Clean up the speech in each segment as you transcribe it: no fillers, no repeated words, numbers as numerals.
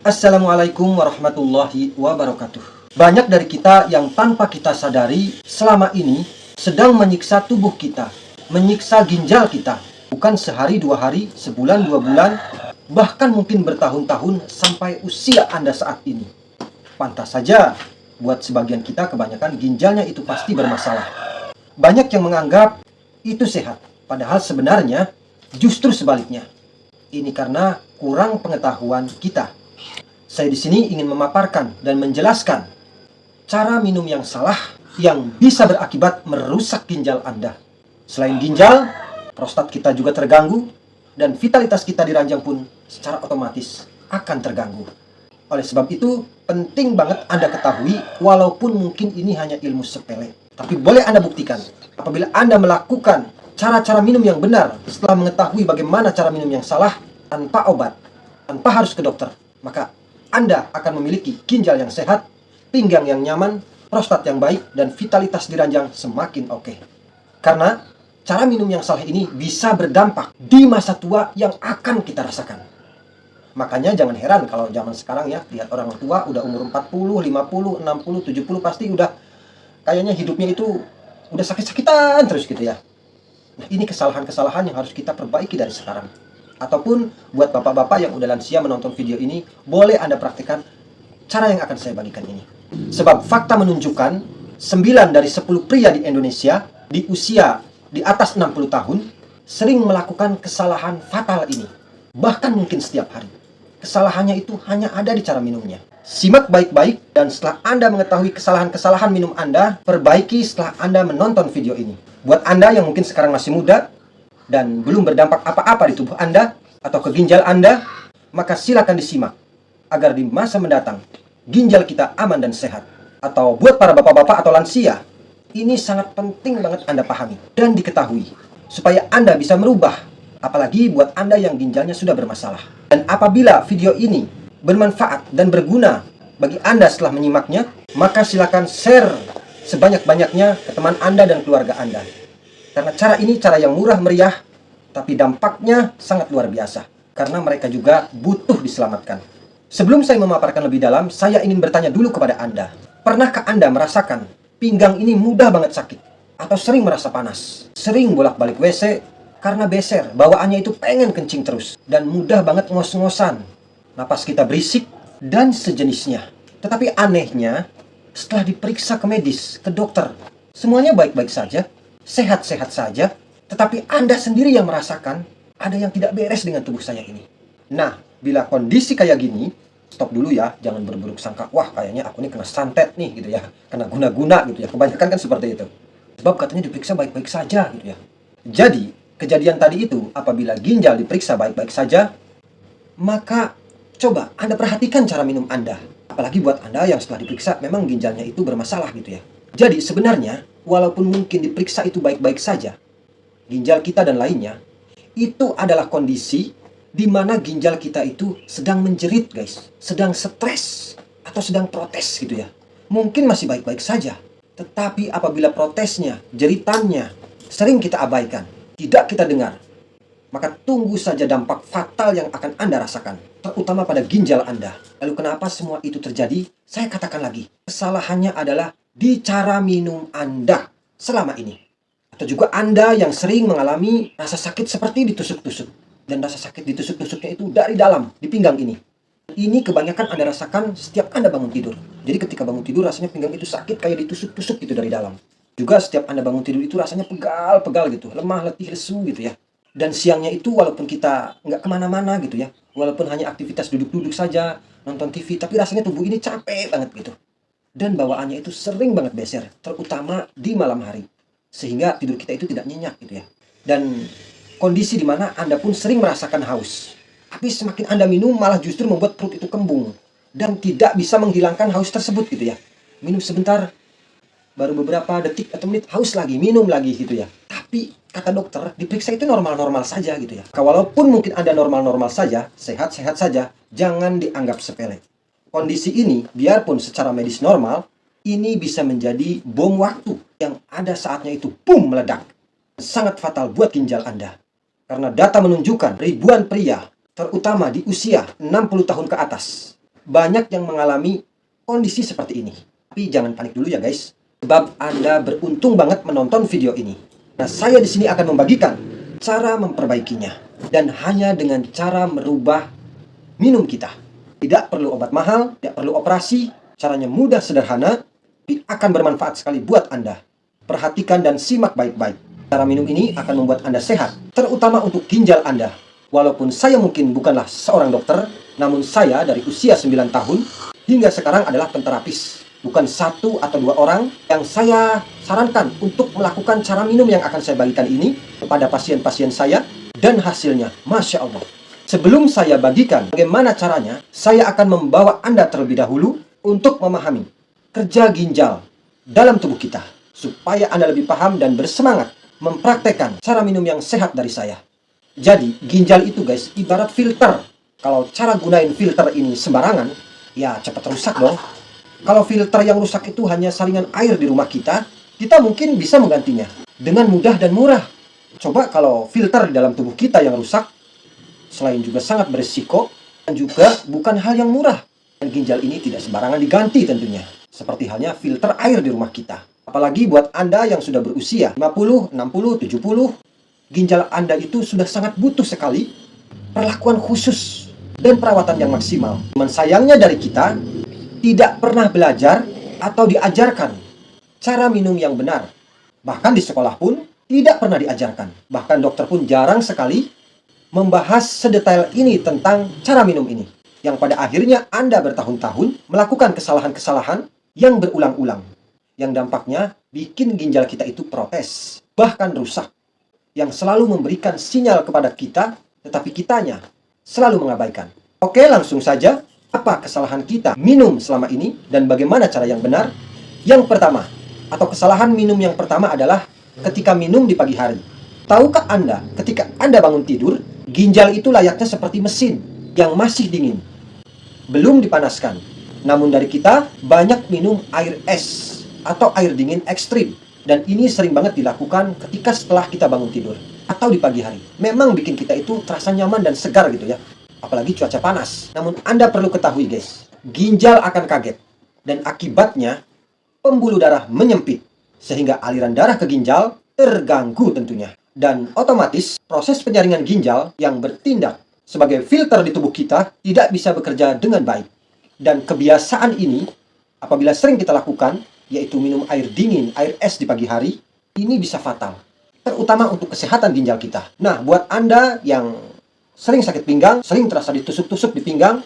Assalamualaikum warahmatullahi wabarakatuh. Banyak dari kita yang tanpa kita sadari selama ini sedang menyiksa tubuh kita, menyiksa ginjal kita. Bukan sehari, 2 hari, sebulan, 2 bulan, bahkan mungkin bertahun-tahun sampai usia Anda saat ini. Pantas saja buat sebagian kita kebanyakan ginjalnya itu pasti bermasalah. Banyak yang menganggap itu sehat, padahal sebenarnya justru sebaliknya. Ini karena kurang pengetahuan kita. Saya di sini ingin memaparkan dan menjelaskan cara minum yang salah yang bisa berakibat merusak ginjal Anda. Selain ginjal, prostat kita juga terganggu dan vitalitas kita di ranjang pun secara otomatis akan terganggu. Oleh sebab itu, penting banget Anda ketahui walaupun mungkin ini hanya ilmu sepele. Tapi boleh Anda buktikan apabila Anda melakukan cara-cara minum yang benar setelah mengetahui bagaimana cara minum yang salah tanpa obat, tanpa harus ke dokter, maka Anda akan memiliki ginjal yang sehat, pinggang yang nyaman, prostat yang baik, dan vitalitas di ranjang semakin oke. Karena cara minum yang salah ini bisa berdampak di masa tua yang akan kita rasakan. Makanya jangan heran kalau zaman sekarang ya, lihat orang tua udah umur 40, 50, 60, 70 pasti udah kayaknya hidupnya itu udah sakit-sakitan terus gitu ya. Nah, ini kesalahan-kesalahan yang harus kita perbaiki dari sekarang. Ataupun buat bapak-bapak yang udah lansia menonton video ini, boleh Anda praktikkan cara yang akan saya bagikan ini. Sebab fakta menunjukkan 9 dari 10 pria di Indonesia di usia di atas 60 tahun sering melakukan kesalahan fatal ini. Bahkan mungkin setiap hari. Kesalahannya itu hanya ada di cara minumnya. Simak baik-baik dan setelah Anda mengetahui kesalahan-kesalahan minum Anda, perbaiki setelah Anda menonton video ini. Buat Anda yang mungkin sekarang masih muda dan belum berdampak apa-apa di tubuh Anda atau ke ginjal Anda, maka silakan disimak agar di masa mendatang ginjal kita aman dan sehat. Atau buat para bapak-bapak atau lansia, ini sangat penting banget Anda pahami dan diketahui supaya Anda bisa merubah, apalagi buat Anda yang ginjalnya sudah bermasalah. Dan apabila video ini bermanfaat dan berguna bagi Anda setelah menyimaknya, maka silakan share sebanyak-banyaknya ke teman Anda dan keluarga Anda. Karena cara ini cara yang murah meriah, tapi dampaknya sangat luar biasa. Karena mereka juga butuh diselamatkan. Sebelum saya memaparkan lebih dalam, saya ingin bertanya dulu kepada Anda. Pernahkah Anda merasakan pinggang ini mudah banget sakit? Atau sering merasa panas? Sering bolak-balik WC karena beser, bawaannya itu pengen kencing terus. Dan mudah banget ngos-ngosan. Napas kita berisik dan sejenisnya. Tetapi anehnya, setelah diperiksa ke medis, ke dokter, semuanya baik-baik saja. Sehat-sehat saja, tetapi Anda sendiri yang merasakan ada yang tidak beres dengan tubuh saya ini. Nah, bila kondisi kayak gini, stop dulu ya, jangan berburuk sangka, wah kayaknya aku ini kena santet nih gitu ya, kena guna-guna gitu ya, kebanyakan kan seperti itu. Sebab katanya diperiksa baik-baik saja gitu ya. Jadi, kejadian tadi itu, apabila ginjal diperiksa baik-baik saja, maka coba Anda perhatikan cara minum Anda. Apalagi buat Anda yang setelah diperiksa memang ginjalnya itu bermasalah gitu ya. Jadi sebenarnya, walaupun mungkin diperiksa itu baik-baik saja, ginjal kita dan lainnya, itu adalah kondisi di mana ginjal kita itu sedang menjerit guys. Sedang stres atau sedang protes gitu ya. Mungkin masih baik-baik saja. Tetapi apabila protesnya, jeritannya, sering kita abaikan, tidak kita dengar, maka tunggu saja dampak fatal yang akan Anda rasakan. Terutama pada ginjal Anda. Lalu kenapa semua itu terjadi? Saya katakan lagi, kesalahannya adalah di cara minum Anda selama ini. Atau juga Anda yang sering mengalami rasa sakit seperti ditusuk-tusuk. Dan rasa sakit ditusuk-tusuknya itu dari dalam, di pinggang ini. Ini kebanyakan Anda rasakan setiap Anda bangun tidur. Jadi ketika bangun tidur rasanya pinggang itu sakit kayak ditusuk-tusuk gitu dari dalam. Juga setiap Anda bangun tidur itu rasanya pegal-pegal gitu. Lemah, letih, lesu gitu ya. Dan siangnya itu walaupun kita nggak kemana-mana gitu ya. Walaupun hanya aktivitas duduk-duduk saja, nonton TV. Tapi rasanya tubuh ini capek banget gitu. Dan bawaannya itu sering banget beser, terutama di malam hari. Sehingga tidur kita itu tidak nyenyak gitu ya. Dan kondisi di mana Anda pun sering merasakan haus. Tapi semakin Anda minum malah justru membuat perut itu kembung. Dan tidak bisa menghilangkan haus tersebut gitu ya. Minum sebentar, baru beberapa detik atau menit haus lagi, minum lagi gitu ya. Tapi kata dokter, diperiksa itu normal-normal saja gitu ya. Walaupun mungkin Anda normal-normal saja, sehat-sehat saja, jangan dianggap sepele. Kondisi ini, biarpun secara medis normal, ini bisa menjadi bom waktu yang ada saatnya itu boom meledak. Sangat fatal buat ginjal Anda. Karena data menunjukkan ribuan pria, terutama di usia 60 tahun ke atas, banyak yang mengalami kondisi seperti ini. Tapi jangan panik dulu ya guys, sebab Anda beruntung banget menonton video ini. Nah, saya di sini akan membagikan cara memperbaikinya, dan hanya dengan cara merubah minum kita. Tidak perlu obat mahal, tidak perlu operasi, caranya mudah, sederhana, tapi akan bermanfaat sekali buat Anda. Perhatikan dan simak baik-baik. Cara minum ini akan membuat Anda sehat, terutama untuk ginjal Anda. Walaupun saya mungkin bukanlah seorang dokter, namun saya dari usia 9 tahun hingga sekarang adalah penterapis. Bukan 1 atau 2 orang yang saya sarankan untuk melakukan cara minum yang akan saya bagikan ini kepada pasien-pasien saya, dan hasilnya, Masya Allah. Sebelum saya bagikan bagaimana caranya, saya akan membawa Anda terlebih dahulu untuk memahami kerja ginjal dalam tubuh kita, supaya Anda lebih paham dan bersemangat mempraktekkan cara minum yang sehat dari saya. Jadi, ginjal itu guys, ibarat filter. Kalau cara gunain filter ini sembarangan, ya cepat rusak dong. Kalau filter yang rusak itu hanya saringan air di rumah kita mungkin bisa menggantinya dengan mudah dan murah. Coba kalau filter di dalam tubuh kita yang rusak, selain juga sangat berisiko, dan juga bukan hal yang murah. Dan ginjal ini tidak sembarangan diganti tentunya, seperti halnya filter air di rumah kita. Apalagi buat Anda yang sudah berusia 50, 60, 70, ginjal Anda itu sudah sangat butuh sekali perlakuan khusus dan perawatan yang maksimal. Cuman sayangnya dari kita tidak pernah belajar atau diajarkan cara minum yang benar. Bahkan di sekolah pun tidak pernah diajarkan. Bahkan dokter pun jarang sekali membahas sedetail ini tentang cara minum ini. Yang pada akhirnya Anda bertahun-tahun melakukan kesalahan-kesalahan yang berulang-ulang. Yang dampaknya bikin ginjal kita itu protes, bahkan rusak. Yang selalu memberikan sinyal kepada kita, tetapi kitanya selalu mengabaikan. Oke, langsung saja. Apa kesalahan kita minum selama ini dan bagaimana cara yang benar? Yang pertama, atau kesalahan minum yang pertama adalah ketika minum di pagi hari. Tahukah Anda, ketika Anda bangun tidur, ginjal itu layaknya seperti mesin yang masih dingin, belum dipanaskan. Namun dari kita banyak minum air es atau air dingin ekstrim. Dan ini sering banget dilakukan ketika setelah kita bangun tidur atau di pagi hari. Memang bikin kita itu terasa nyaman dan segar gitu ya. Apalagi cuaca panas. Namun Anda perlu ketahui guys, ginjal akan kaget. Dan akibatnya pembuluh darah menyempit, sehingga aliran darah ke ginjal terganggu tentunya. Dan otomatis proses penyaringan ginjal yang bertindak sebagai filter di tubuh kita tidak bisa bekerja dengan baik. Dan kebiasaan ini apabila sering kita lakukan, yaitu minum air dingin, air es di pagi hari, ini bisa fatal. Terutama untuk kesehatan ginjal kita. Nah, buat Anda yang sering sakit pinggang, sering terasa ditusuk-tusuk di pinggang,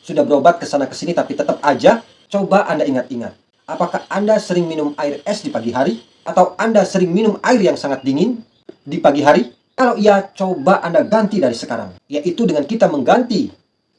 sudah berobat ke sana ke sini tapi tetap aja, coba Anda ingat-ingat. Apakah Anda sering minum air es di pagi hari? Atau Anda sering minum air yang sangat dingin di pagi hari? Kalau iya, coba Anda ganti dari sekarang. Yaitu dengan kita mengganti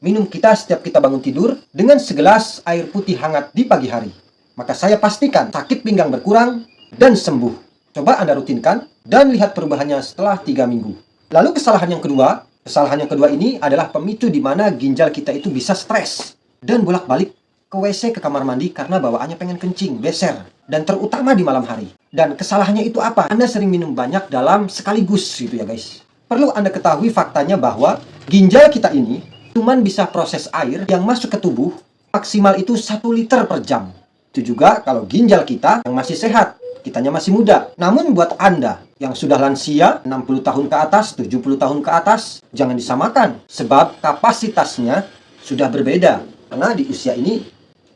minum kita setiap kita bangun tidur dengan segelas air putih hangat di pagi hari. Maka saya pastikan sakit pinggang berkurang dan sembuh. Coba Anda rutinkan dan lihat perubahannya setelah 3 minggu. Lalu kesalahan yang kedua ini adalah pemicu di mana ginjal kita itu bisa stres dan bolak-balik ke WC, ke kamar mandi karena bawaannya pengen kencing, beser, dan terutama di malam hari. Dan kesalahannya itu apa? Anda sering minum banyak dalam sekaligus gitu ya guys. Perlu Anda ketahui faktanya bahwa ginjal kita ini cuman bisa proses air yang masuk ke tubuh maksimal itu 1 liter per jam. Itu juga kalau ginjal kita yang masih sehat, kitanya masih muda. Namun buat Anda yang sudah lansia, 60 tahun ke atas, 70 tahun ke atas, jangan disamakan. Sebab kapasitasnya sudah berbeda. Karena di usia ini,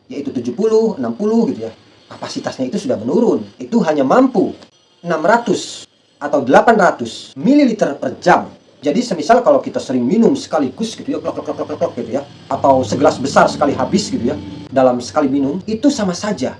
yaitu 70, 60 gitu ya, kapasitasnya itu sudah menurun. Itu hanya mampu 600 atau 800 ml per jam. Jadi semisal kalau kita sering minum sekaligus gitu ya, klok gitu ya, atau segelas besar sekali habis gitu ya, dalam sekali minum, itu sama saja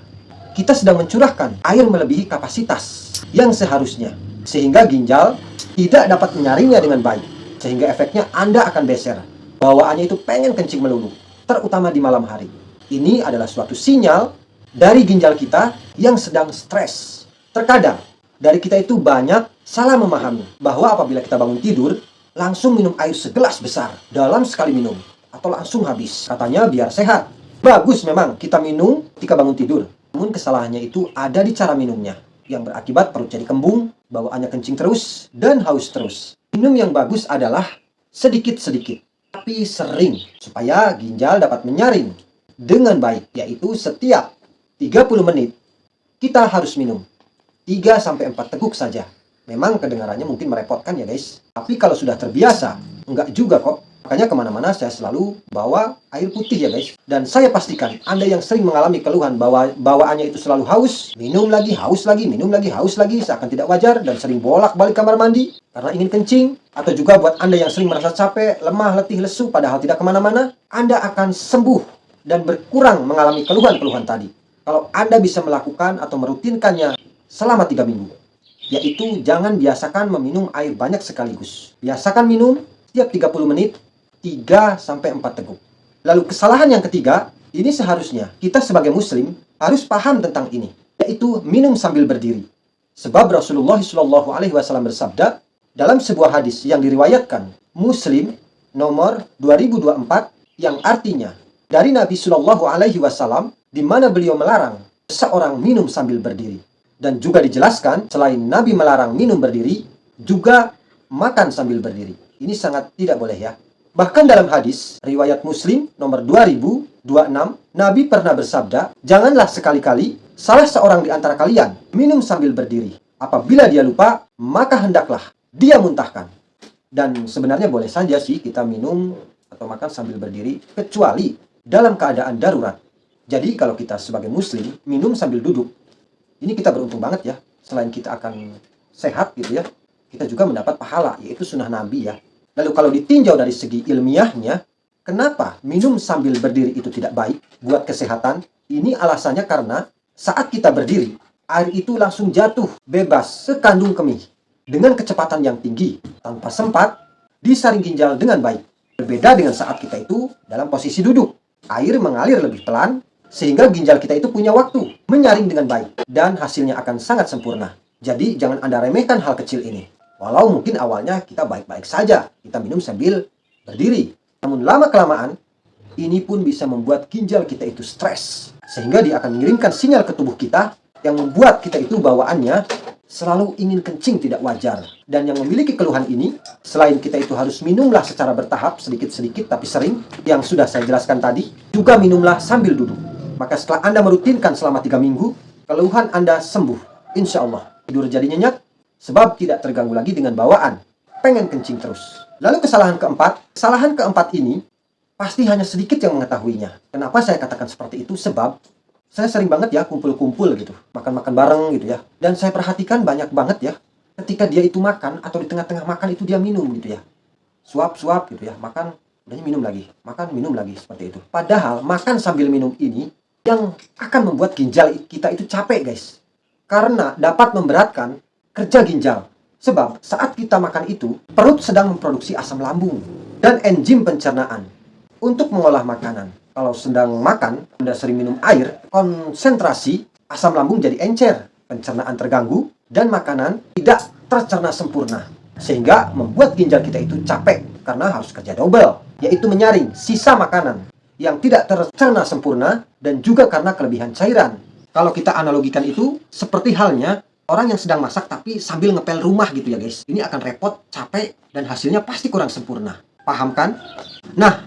kita sedang mencurahkan air melebihi kapasitas yang seharusnya, sehingga ginjal tidak dapat menyaringnya dengan baik, sehingga efeknya Anda akan beser, bawaannya itu pengen kencing melulu, terutama di malam hari. Ini adalah suatu sinyal dari ginjal kita yang sedang stres. Terkadang dari kita itu banyak salah memahami bahwa apabila kita bangun tidur langsung minum air segelas besar dalam sekali minum, atau langsung habis, katanya biar sehat. Bagus memang kita minum ketika bangun tidur, namun kesalahannya itu ada di cara minumnya, yang berakibat perut jadi kembung, bawaannya kencing terus, dan haus terus. Minum yang bagus adalah sedikit-sedikit, tapi sering, supaya ginjal dapat menyaring dengan baik, yaitu setiap 30 menit kita harus minum 3-4 teguk saja. Memang kedengarannya mungkin merepotkan ya guys, tapi kalau sudah terbiasa, enggak juga kok. Makanya kemana-mana saya selalu bawa air putih ya guys. Dan saya pastikan Anda yang sering mengalami keluhan bahwa bawaannya itu selalu haus, minum lagi, haus lagi, minum lagi, haus lagi, seakan tidak wajar, dan sering bolak-balik kamar mandi karena ingin kencing. Atau juga buat Anda yang sering merasa capek, lemah, letih, lesu, padahal tidak kemana-mana, Anda akan sembuh dan berkurang mengalami keluhan-keluhan tadi kalau Anda bisa melakukan atau merutinkannya selama 3 minggu. Yaitu jangan biasakan meminum air banyak sekaligus. Biasakan minum setiap 30 menit 3-4 teguk. Lalu kesalahan yang ketiga, ini seharusnya kita sebagai muslim harus paham tentang ini, yaitu minum sambil berdiri. Sebab Rasulullah SAW bersabda dalam sebuah hadis yang diriwayatkan Muslim nomor 2024, yang artinya dari Nabi SAW, di mana beliau melarang seorang minum sambil berdiri. Dan juga dijelaskan selain Nabi melarang minum berdiri, juga makan sambil berdiri. Ini sangat tidak boleh ya. Bahkan dalam hadis riwayat Muslim nomor 2026, Nabi pernah bersabda, janganlah sekali-kali salah seorang di antara kalian minum sambil berdiri. Apabila dia lupa, maka hendaklah dia muntahkan. Dan sebenarnya boleh saja sih kita minum atau makan sambil berdiri, kecuali dalam keadaan darurat. Jadi kalau kita sebagai muslim minum sambil duduk, ini kita beruntung banget ya. Selain kita akan sehat gitu ya, kita juga mendapat pahala, yaitu sunnah Nabi ya. Lalu kalau ditinjau dari segi ilmiahnya, kenapa minum sambil berdiri itu tidak baik buat kesehatan? Ini alasannya karena saat kita berdiri, air itu langsung jatuh bebas sekandung kemih dengan kecepatan yang tinggi tanpa sempat disaring ginjal dengan baik. Berbeda dengan saat kita itu dalam posisi duduk. Air mengalir lebih pelan sehingga ginjal kita itu punya waktu menyaring dengan baik dan hasilnya akan sangat sempurna. Jadi jangan Anda remehkan hal kecil ini. Walau mungkin awalnya kita baik-baik saja, kita minum sambil berdiri. Namun lama-kelamaan, ini pun bisa membuat ginjal kita itu stres. Sehingga dia akan mengirimkan sinyal ke tubuh kita yang membuat kita itu bawaannya selalu ingin kencing tidak wajar. Dan yang memiliki keluhan ini, selain kita itu harus minumlah secara bertahap, sedikit-sedikit tapi sering, yang sudah saya jelaskan tadi, juga minumlah sambil duduk. Maka setelah Anda merutinkan selama 3 minggu, keluhan Anda sembuh. Insya Allah, tidur jadi nyenyak, sebab tidak terganggu lagi dengan bawaan pengen kencing terus. Lalu kesalahan keempat ini pasti hanya sedikit yang mengetahuinya. Kenapa saya katakan seperti itu? Sebab saya sering banget ya kumpul-kumpul gitu, makan-makan bareng gitu ya. Dan saya perhatikan banyak banget ya, ketika dia itu makan atau di tengah-tengah makan itu dia minum gitu ya. Suap-suap gitu ya, makan, udahnya minum lagi, makan, minum lagi, seperti itu. Padahal makan sambil minum ini yang akan membuat ginjal kita itu capek guys. Karena dapat memberatkan kerja ginjal. Sebab saat kita makan itu, perut sedang memproduksi asam lambung dan enzim pencernaan untuk mengolah makanan. Kalau sedang makan, Anda sering minum air, konsentrasi asam lambung jadi encer, pencernaan terganggu, dan makanan tidak tercerna sempurna. Sehingga membuat ginjal kita itu capek karena harus kerja double, yaitu menyaring sisa makanan yang tidak tercerna sempurna dan juga karena kelebihan cairan. Kalau kita analogikan itu seperti halnya orang yang sedang masak tapi sambil ngepel rumah gitu ya guys. Ini akan repot, capek, dan hasilnya pasti kurang sempurna. Paham kan? Nah,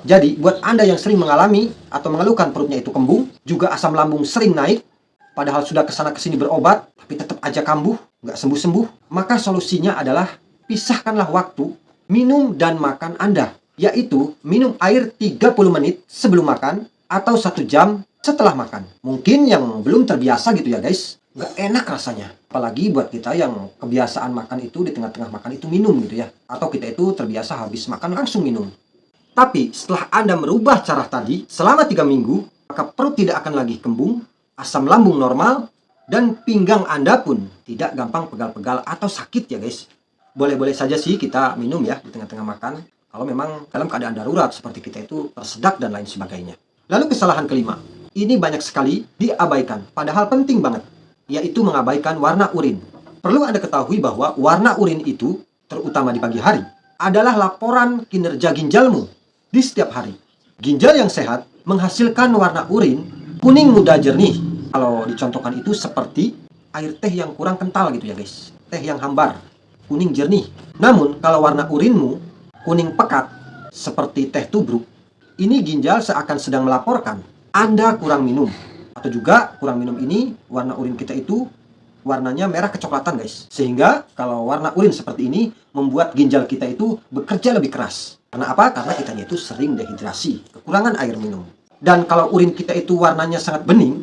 jadi buat Anda yang sering mengalami atau mengeluhkan perutnya itu kembung, juga asam lambung sering naik, padahal sudah kesana kesini berobat, tapi tetap aja kambuh, nggak sembuh-sembuh, maka solusinya adalah pisahkanlah waktu minum dan makan Anda. Yaitu minum air 30 menit sebelum makan atau 1 jam setelah makan. Mungkin yang belum terbiasa gitu ya guys, nggak enak rasanya. Apalagi buat kita yang kebiasaan makan itu di tengah-tengah makan itu minum gitu ya. Atau kita itu terbiasa habis makan langsung minum. Tapi setelah Anda merubah cara tadi selama 3 minggu, maka perut tidak akan lagi kembung, asam lambung normal, dan pinggang Anda pun tidak gampang pegal-pegal atau sakit ya guys. Boleh-boleh saja sih kita minum ya di tengah-tengah makan, kalau memang dalam keadaan darurat seperti kita itu tersedak dan lain sebagainya. Lalu kesalahan kelima, ini banyak sekali diabaikan, padahal penting banget, yaitu mengabaikan warna urin. Perlu Anda ketahui bahwa warna urin itu, terutama di pagi hari, adalah laporan kinerja ginjalmu di setiap hari. Ginjal yang sehat menghasilkan warna urin kuning muda jernih. Kalau dicontohkan itu seperti air teh yang kurang kental gitu ya guys. Teh yang hambar, kuning jernih. Namun kalau warna urinmu kuning pekat, seperti teh tubruk, ini ginjal seakan sedang melaporkan Anda kurang minum. Atau juga kurang minum ini warna urin kita itu warnanya merah kecoklatan guys. Sehingga kalau warna urin seperti ini membuat ginjal kita itu bekerja lebih keras. Karena apa? Karena kitanya itu sering dehidrasi, kekurangan air minum. Dan kalau urin kita itu warnanya sangat bening,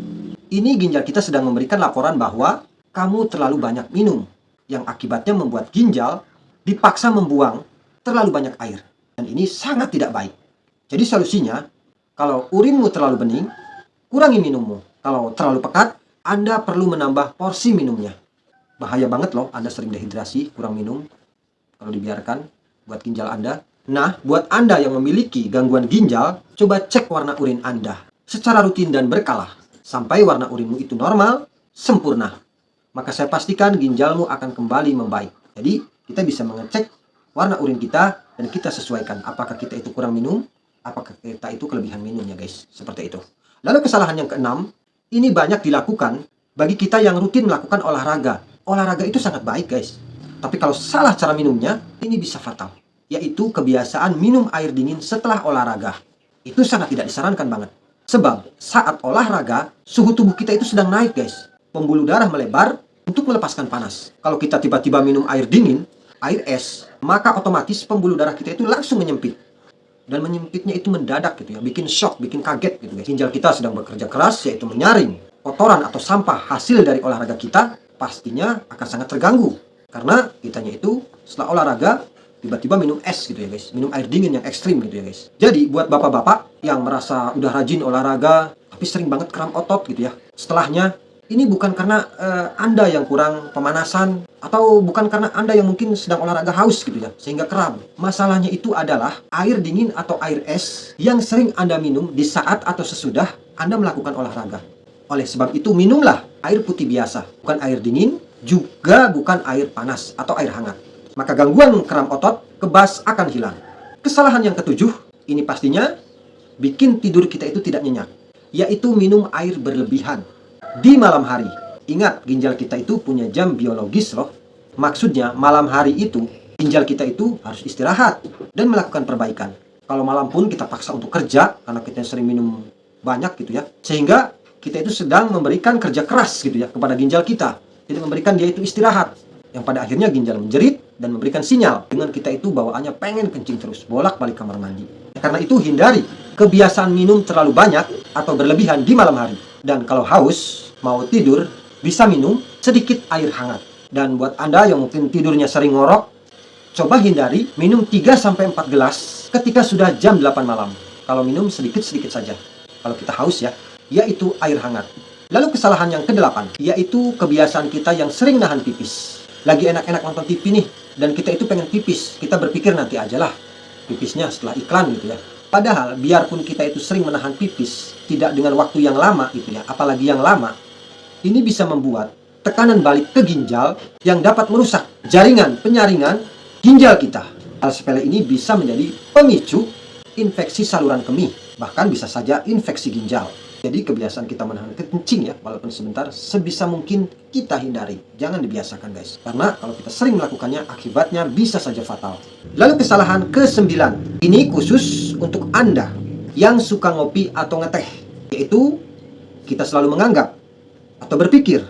ini ginjal kita sedang memberikan laporan bahwa kamu terlalu banyak minum. Yang akibatnya membuat ginjal dipaksa membuang terlalu banyak air. Dan ini sangat tidak baik. Jadi solusinya, kalau urinmu terlalu bening, kurangi minummu. Kalau terlalu pekat, Anda perlu menambah porsi minumnya. Bahaya banget loh, Anda sering dehidrasi, kurang minum. Kalau dibiarkan buat ginjal Anda. Nah, buat Anda yang memiliki gangguan ginjal, coba cek warna urin Anda secara rutin dan berkala. Sampai warna urinmu itu normal, sempurna. Maka saya pastikan ginjalmu akan kembali membaik. Jadi, kita bisa mengecek warna urin kita dan kita sesuaikan. Apakah kita itu kurang minum, apakah kita itu kelebihan minumnya guys. Seperti itu. Lalu kesalahan yang keenam, ini banyak dilakukan bagi kita yang rutin melakukan olahraga. Olahraga itu sangat baik guys. Tapi kalau salah cara minumnya, ini bisa fatal. Yaitu kebiasaan minum air dingin setelah olahraga. Itu sangat tidak disarankan banget. Sebab saat olahraga, suhu tubuh kita itu sedang naik guys. Pembuluh darah melebar untuk melepaskan panas. Kalau kita tiba-tiba minum air dingin, air es, maka otomatis pembuluh darah kita itu langsung menyempit. Dan menyempitnya itu mendadak gitu ya, bikin shock, bikin kaget gitu ya. Ginjal kita sedang bekerja keras, yaitu menyaring kotoran atau sampah hasil dari olahraga kita, pastinya akan sangat terganggu. Karena kitanya itu setelah olahraga, tiba-tiba minum es gitu ya guys. Minum air dingin yang ekstrim gitu ya guys. Jadi buat bapak-bapak yang merasa udah rajin olahraga, tapi sering banget kram otot gitu ya. Setelahnya, ini bukan karena Anda yang kurang pemanasan, atau bukan karena Anda yang mungkin sedang olahraga haus gitu ya, sehingga kram. Masalahnya itu adalah air dingin atau air es yang sering Anda minum di saat atau sesudah Anda melakukan olahraga. Oleh sebab itu, minumlah air putih biasa, bukan air dingin, juga bukan air panas atau air hangat. Maka gangguan kram otot, kebas akan hilang. Kesalahan yang ketujuh, ini pastinya bikin tidur kita itu tidak nyenyak, yaitu minum air berlebihan di malam hari. Ingat, ginjal kita itu punya jam biologis loh. Maksudnya, malam hari itu, ginjal kita itu harus istirahat dan melakukan perbaikan. Kalau malam pun kita paksa untuk kerja, karena kita sering minum banyak gitu ya. Sehingga kita itu sedang memberikan kerja keras gitu ya kepada ginjal kita. Tidak memberikan dia itu istirahat. Yang pada akhirnya ginjal menjerit dan memberikan sinyal dengan kita itu bawaannya pengen kencing terus, bolak-balik kamar mandi. Karena itu hindari kebiasaan minum terlalu banyak atau berlebihan di malam hari. Dan kalau haus, mau tidur, bisa minum sedikit air hangat. Dan buat Anda yang mungkin tidurnya sering ngorok, coba hindari minum 3-4 gelas ketika sudah jam 8 malam. Kalau minum sedikit-sedikit saja. Kalau kita haus ya, yaitu air hangat. Lalu kesalahan yang ke-8, yaitu kebiasaan kita yang sering nahan pipis. Lagi enak-enak nonton TV nih, dan kita itu pengen pipis. Kita berpikir nanti aja lah pipisnya setelah iklan gitu ya. Padahal, biarpun kita itu sering menahan pipis, tidak dengan waktu yang lama gitu ya, apalagi yang lama, ini bisa membuat tekanan balik ke ginjal yang dapat merusak jaringan penyaringan ginjal kita. Hal sepele ini bisa menjadi pemicu infeksi saluran kemih, bahkan bisa saja infeksi ginjal. Jadi kebiasaan kita menahan kencing ya, walaupun sebentar, sebisa mungkin kita hindari. Jangan dibiasakan guys. Karena kalau kita sering melakukannya, akibatnya bisa saja fatal. Lalu kesalahan ke-9. Ini khusus untuk Anda yang suka ngopi atau ngeteh. Yaitu, kita selalu menganggap atau berpikir,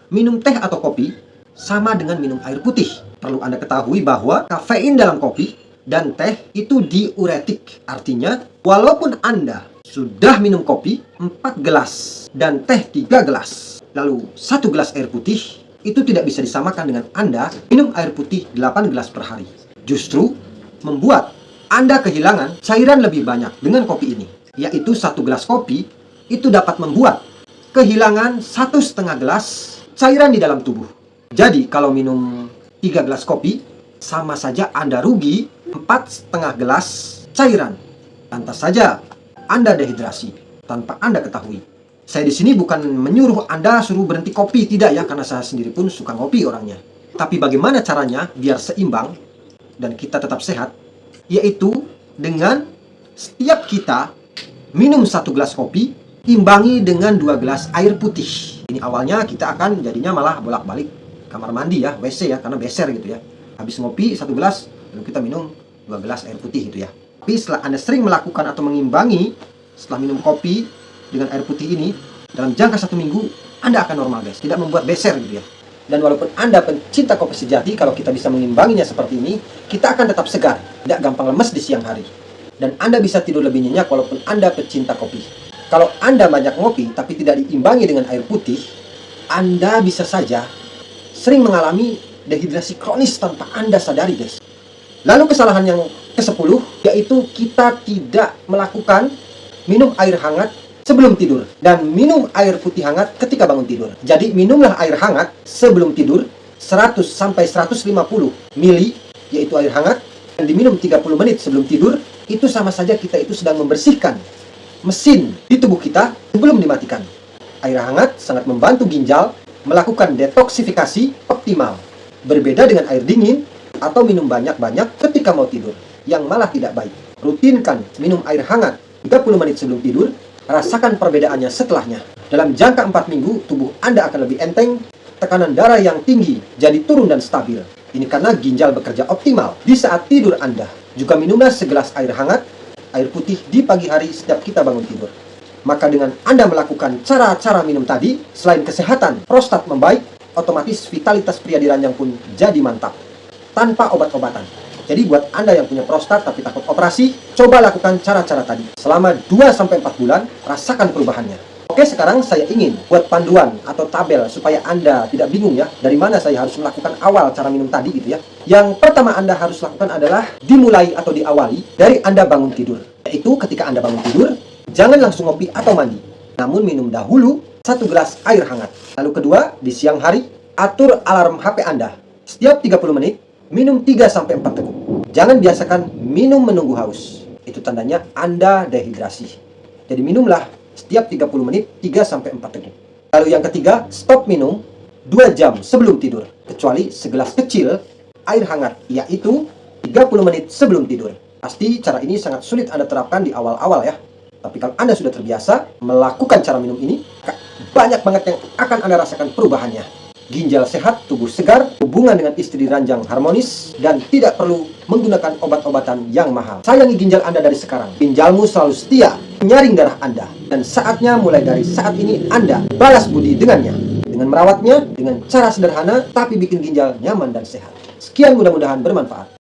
minum teh atau kopi sama dengan minum air putih. Perlu Anda ketahui bahwa kafein dalam kopi dan teh itu diuretik. Artinya, walaupun Anda sudah minum kopi 4 gelas dan teh 3 gelas, lalu 1 gelas air putih, itu tidak bisa disamakan dengan Anda minum air putih 8 gelas per hari. Justru membuat Anda kehilangan cairan lebih banyak dengan kopi ini. Yaitu 1 gelas kopi itu dapat membuat kehilangan 1,5 gelas cairan di dalam tubuh. Jadi kalau minum 3 gelas kopi, sama saja Anda rugi 4,5 gelas cairan. Lantas saja Anda dehidrasi tanpa Anda ketahui. Saya di sini bukan menyuruh Anda suruh berhenti kopi, tidak ya, karena saya sendiri pun suka ngopi orangnya. Tapi bagaimana caranya biar seimbang dan kita tetap sehat? Yaitu dengan setiap kita minum 1 gelas kopi, imbangi dengan 2 gelas air putih. Ini awalnya kita akan jadinya malah bolak-balik kamar mandi ya, WC ya, karena beser gitu ya. Habis ngopi 1 gelas, lalu kita minum 2 gelas air putih gitu ya. Tapi setelah Anda sering melakukan atau mengimbangi setelah minum kopi dengan air putih ini, dalam jangka 1 minggu, Anda akan normal guys. Tidak membuat beser gitu ya. Dan walaupun Anda pencinta kopi sejati, kalau kita bisa mengimbanginya seperti ini, kita akan tetap segar. Tidak gampang lemes di siang hari. Dan Anda bisa tidur lebih nyenyak walaupun Anda pecinta kopi. Kalau Anda banyak ngopi tapi tidak diimbangi dengan air putih, Anda bisa saja sering mengalami dehidrasi kronis tanpa Anda sadari guys. Lalu kesalahan yang ke-10, yaitu kita tidak melakukan minum air hangat sebelum tidur dan minum air putih hangat ketika bangun tidur. Jadi minumlah air hangat sebelum tidur 100 sampai 150 mili, yaitu air hangat, dan diminum 30 menit sebelum tidur. Itu sama saja kita itu sedang membersihkan mesin di tubuh kita sebelum dimatikan. Air hangat sangat membantu ginjal melakukan detoksifikasi optimal. Berbeda dengan air dingin atau minum banyak-banyak ketika mau tidur, yang malah tidak baik. Rutinkan minum air hangat 30 menit sebelum tidur, rasakan perbedaannya setelahnya. Dalam jangka 4 minggu, tubuh Anda akan lebih enteng, tekanan darah yang tinggi jadi turun dan stabil. Ini karena ginjal bekerja optimal di saat tidur Anda. Juga minumlah segelas air hangat, air putih di pagi hari setiap kita bangun tidur. Maka dengan Anda melakukan cara-cara minum tadi, selain kesehatan, prostat membaik, otomatis vitalitas pria di ranjang pun jadi mantap. Tanpa obat-obatan. Jadi buat Anda yang punya prostat tapi takut operasi, coba lakukan cara-cara tadi. Selama 2-4 bulan, rasakan perubahannya. Oke, sekarang saya ingin buat panduan atau tabel supaya Anda tidak bingung ya, dari mana saya harus melakukan awal cara minum tadi gitu ya. Yang pertama Anda harus lakukan adalah dimulai atau diawali dari Anda bangun tidur. Yaitu ketika Anda bangun tidur, jangan langsung ngopi atau mandi. Namun minum dahulu 1 gelas air hangat. Lalu kedua, di siang hari, atur alarm HP Anda. Setiap 30 menit, minum 3-4 teguk. Jangan biasakan minum menunggu haus. Itu tandanya Anda dehidrasi. Jadi minumlah setiap 30 menit 3-4 teguk. Lalu yang ketiga, stop minum 2 jam sebelum tidur. Kecuali segelas kecil air hangat, yaitu 30 menit sebelum tidur. Pasti cara ini sangat sulit Anda terapkan di awal-awal ya. Tapi kalau Anda sudah terbiasa melakukan cara minum ini, banyak banget yang akan Anda rasakan perubahannya. Ginjal sehat, tubuh segar, hubungan dengan istri ranjang harmonis, dan tidak perlu menggunakan obat-obatan yang mahal. Sayangi ginjal Anda dari sekarang. Ginjalmu selalu setia menyaring darah Anda. Dan saatnya mulai dari saat ini Anda balas budi dengannya. Dengan merawatnya dengan cara sederhana, tapi bikin ginjal nyaman dan sehat. Sekian, mudah-mudahan bermanfaat.